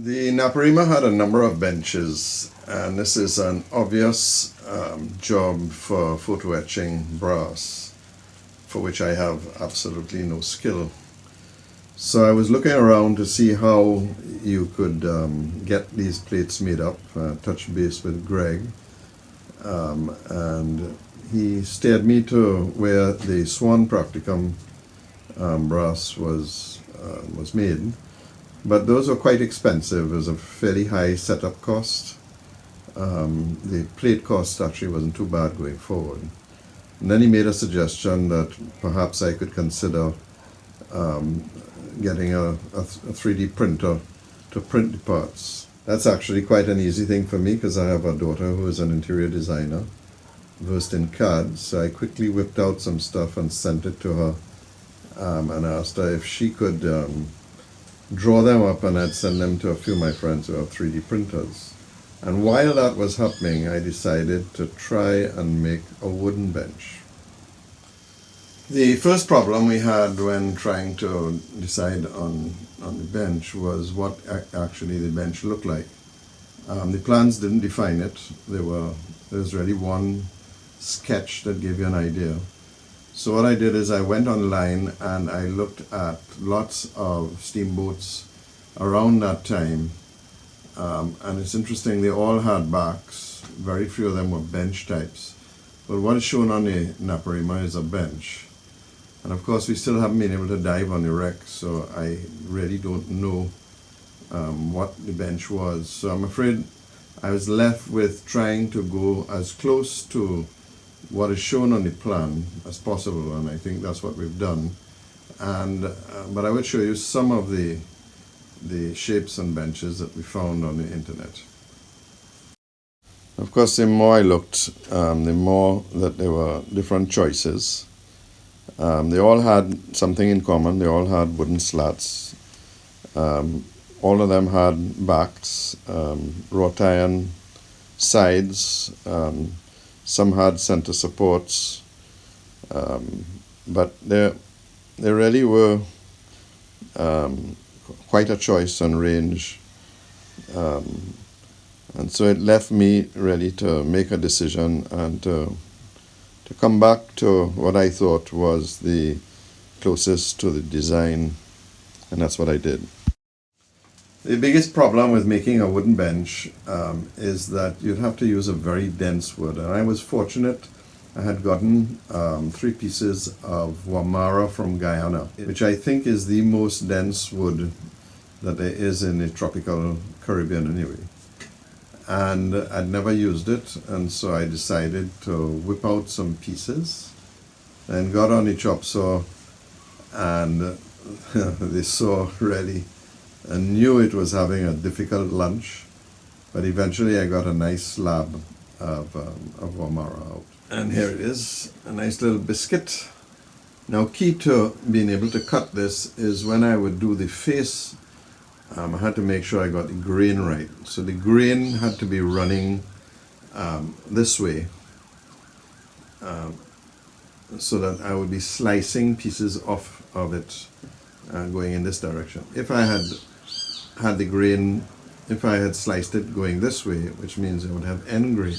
The Naparima had a number of benches, and this is an obvious job for photo etching brass, for which I have absolutely no skill. So I was looking around to see how you could get these plates made up, touch base with Greg, and he steered me to where the Swan Practicum brass was made. But those were quite expensive. It was a fairly high setup cost. The plate cost actually wasn't too bad going forward. And then he made a suggestion that perhaps I could consider getting a 3D printer to print the parts. That's actually quite an easy thing for me because I have a daughter who is an interior designer, versed in CAD. So I quickly whipped out some stuff and sent it to her and asked her if she could draw them up, and I'd send them to a few of my friends who have 3D printers. And while that was happening, I decided to try and make a wooden bench. The first problem we had when trying to decide on the bench was what actually the bench looked like. The plans didn't define it. There was really one sketch that gave you an idea. So what I did is I went online and I looked at lots of steamboats around that time. And it's interesting, they all had backs. Very few of them were bench types. But what is shown on the Naparima is a bench. And of course we still haven't been able to dive on the wreck, so I really don't know what the bench was. So I'm afraid I was left with trying to go as close to what is shown on the plan as possible, and I think that's what we've done. And but I will show you some of the shapes and benches that we found on the internet. Of course, the more I looked, the more that there were different choices. They all had something in common. They all had wooden slats. All of them had backs, wrought iron sides. Some had center supports, but there really were quite a choice on range, and so it left me really to make a decision and to come back to what I thought was the closest to the design, and that's what I did. The biggest problem with making a wooden bench is that you'd have to use a very dense wood, and I was fortunate. I had gotten 3 pieces of Wamara from Guyana, which I think is the most dense wood that there is in the tropical Caribbean anyway. And I'd never used it, and so I decided to whip out some pieces and got on the chop saw, and the saw really, I knew it was having a difficult lunch, but eventually I got a nice slab of Wamara out. And here it is, a nice little biscuit. Now, key to being able to cut this is when I would do the face, I had to make sure I got the grain right. So the grain had to be running this way, so that I would be slicing pieces off of it going in this direction. If I had the grain, if I had sliced it going this way, which means I would have end grain,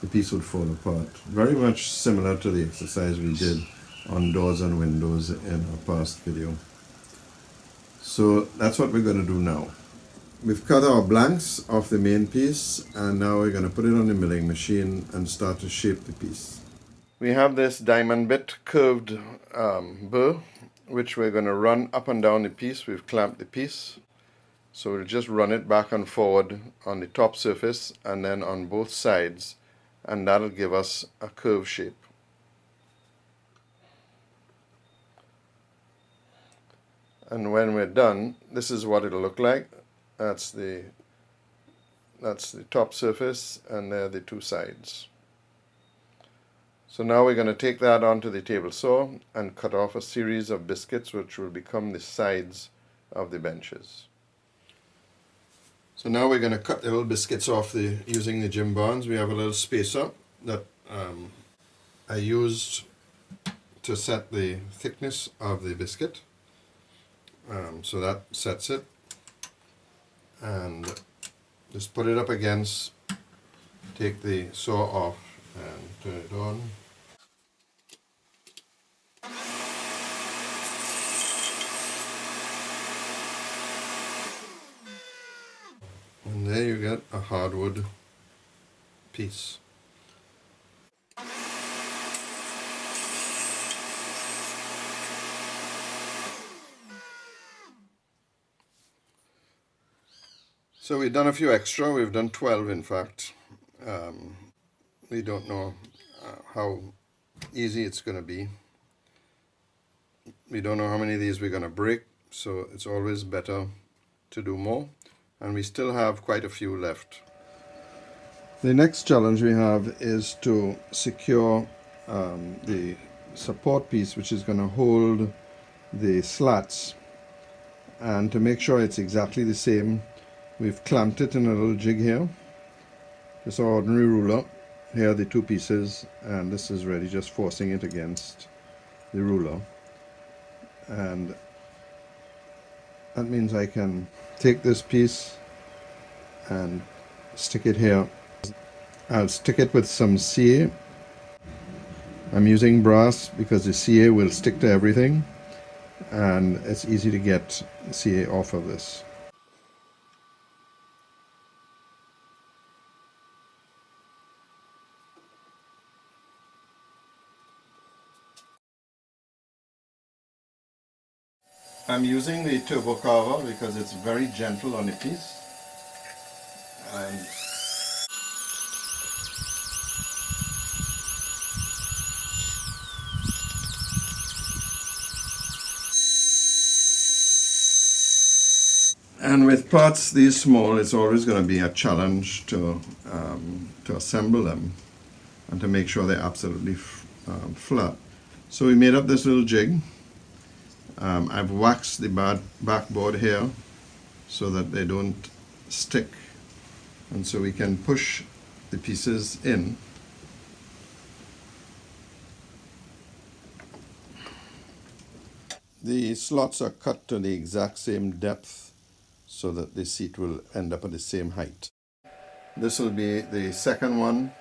the piece would fall apart. Very much similar to the exercise we did on doors and windows in our past video. So that's what we're going to do now. We've cut our blanks off the main piece, and now we're going to put it on the milling machine and start to shape the piece. We have this diamond bit curved burr, which we're going to run up and down the piece. We've clamped the piece, so we'll just run it back and forward on the top surface and then on both sides, and that'll give us a curve shape. And when we're done, this is what it'll look like. That's the top surface, and there are the 2 sides. So now we're going to take that onto the table saw and cut off a series of biscuits which will become the sides of the benches. So now we're going to cut the little biscuits off using the Jim Barnes. We have a little spacer that I used to set the thickness of the biscuit. So that sets it. and just put it up against, take the saw off and turn it on. And there you get a hardwood piece. So we've done a few extra. We've done 12 in fact. We don't know how easy it's going to be. We don't know how many of these we're going to break, so it's always better to do more. And we still have quite a few left. The next challenge we have is to secure the support piece, which is going to hold the slats. And to make sure it's exactly the same, we've clamped it in a little jig here. Just an ordinary ruler. Here are the two pieces, and this is really just forcing it against the ruler. And that means I can take this piece and stick it here. I'll stick it with some CA. I'm using brass because the CA will stick to everything, and it's easy to get CA off of this. I'm using the turbo carver because it's very gentle on the piece. And with parts these small, it's always going to be a challenge to assemble them and to make sure they're absolutely flat. So we made up this little jig. I've waxed the backboard here so that they don't stick, and so we can push the pieces in. The slots are cut to the exact same depth so that the seat will end up at the same height. This will be the second one,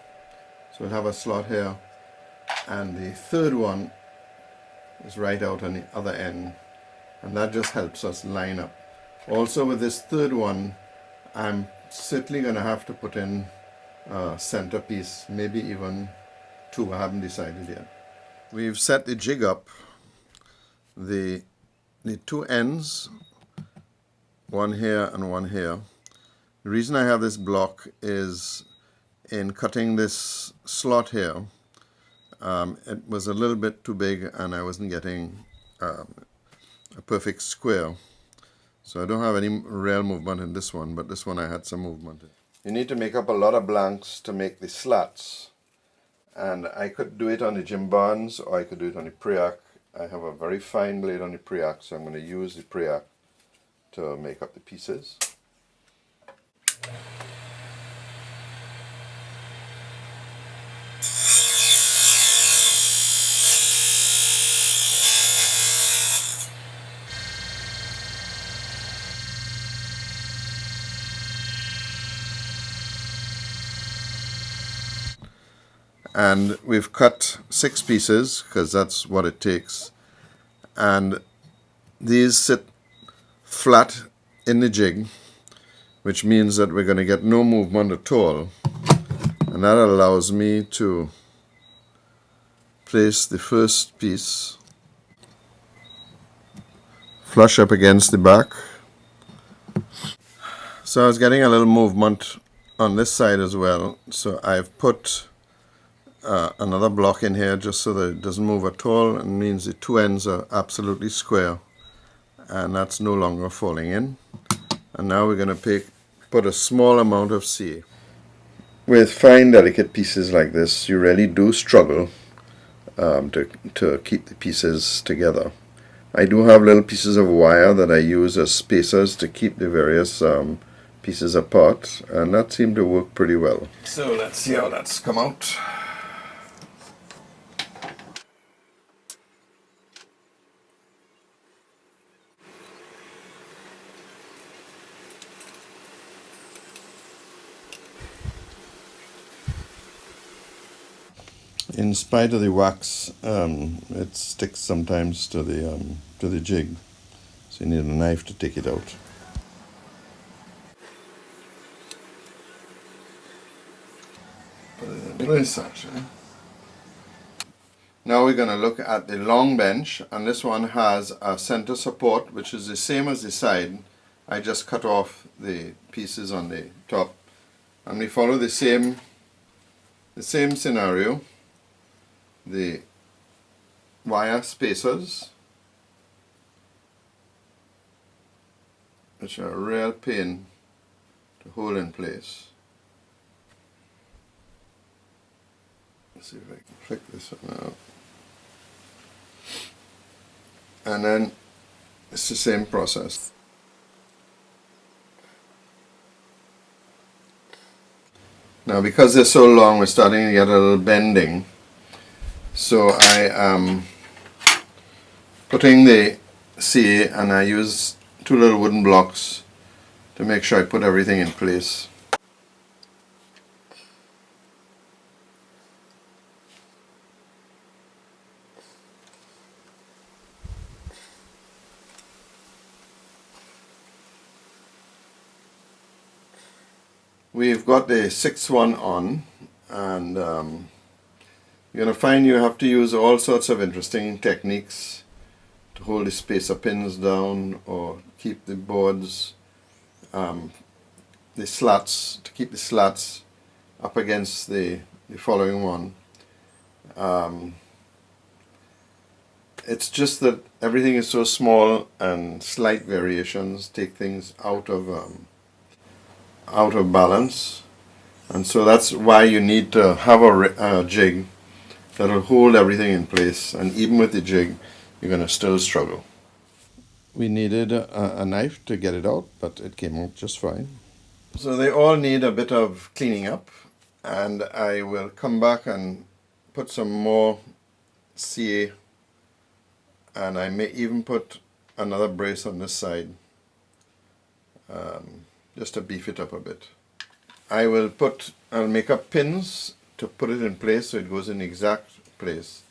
so we'll have a slot here, and the third one is right out on the other end, and that just helps us line up. Also with this third one, I'm certainly going to have to put in a centerpiece, maybe even two. I haven't decided yet. We've set the jig up. The two ends, one here and one here. The reason I have this block is in cutting this slot here, it was a little bit too big and I wasn't getting a perfect square. So I don't have any real movement in this one, but this one I had some movement in. You need to make up a lot of blanks to make the slats. And I could do it on the Jim Barnes or I could do it on the Preac. I have a very fine blade on the Preac, so I'm going to use the Preac to make up the pieces. And we've cut 6 pieces because that's what it takes, and these sit flat in the jig, which means that we're going to get no movement at all, and that allows me to place the first piece flush up against the back. So I was getting a little movement on this side as well, so I've put another block in here just so that it doesn't move at all, and means the two ends are absolutely square, and that's no longer falling in. And now we're going to put a small amount of CA. With fine delicate pieces like this, you really do struggle to keep the pieces together. I do have little pieces of wire that I use as spacers to keep the various pieces apart, and that seemed to work pretty well. So let's see how that's come out. In spite of the wax, it sticks sometimes to the jig, so you need a knife to take it out. Put it in place actually. Now we're going to look at the long bench, and this one has a center support which is the same as the side. I just cut off the pieces on the top, and we follow the same scenario. The wire spacers, which are a real pain to hold in place. Let's see if I can flick this one out. And then it's the same process. Now because they're so long, we're starting to get a little bending. So I am putting the CA, and I use 2 little wooden blocks to make sure I put everything in place. We've got the 6th one on, and you're going to find you have to use all sorts of interesting techniques to hold the spacer pins down, or keep the boards, the slats, to keep the slats up against the following one. It's just that everything is so small, and slight variations take things out of balance, and so that's why you need to have a jig that will hold everything in place, and even with the jig you're going to still struggle. We needed a knife to get it out, but it came out just fine. So they all need a bit of cleaning up, and I will come back and put some more CA, and I may even put another brace on this side, just to beef it up a bit. I'll make up pins to put it in place so it goes in the exact place,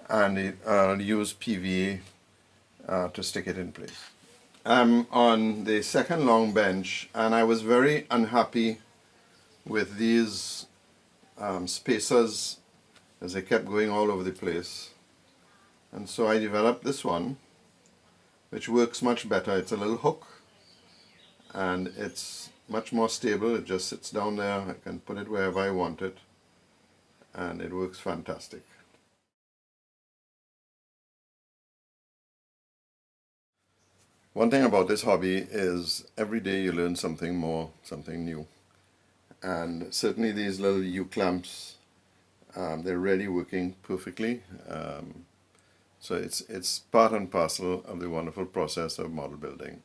and I'll use PVA to stick it in place. I'm on the second long bench, and I was very unhappy with these spacers as they kept going all over the place, and so I developed this one, which works much better. It's a little hook, and it's much more stable. It just sits down there. I can put it wherever I want it, and it works fantastic. One thing about this hobby is every day you learn something more, something new, and certainly these little U-clamps, they're really working perfectly. So it's part and parcel of the wonderful process of model building.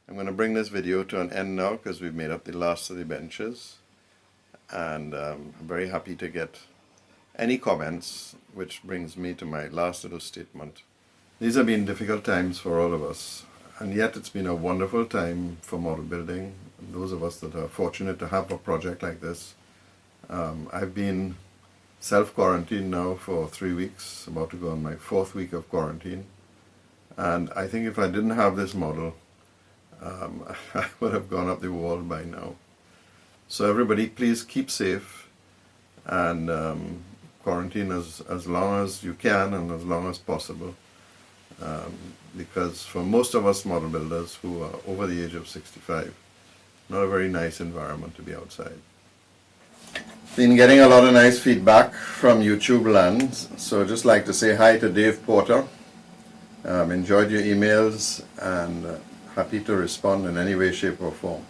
I'm going to bring this video to an end now because we've made up the last of the benches, and I'm very happy to get any comments, which brings me to my last little statement. These have been difficult times for all of us, and yet it's been a wonderful time for model building. Those of us that are fortunate to have a project like this. I've been self-quarantined now for 3 weeks, about to go on my 4th week of quarantine, and I think if I didn't have this model, I would have gone up the wall by now. So everybody, please keep safe, and quarantine as long as you can and as long as possible, because for most of us model builders who are over the age of 65, not a very nice environment to be outside. Been getting a lot of nice feedback from YouTube land, so I'd just like to say hi to Dave Porter. Enjoyed your emails, and happy to respond in any way, shape or form.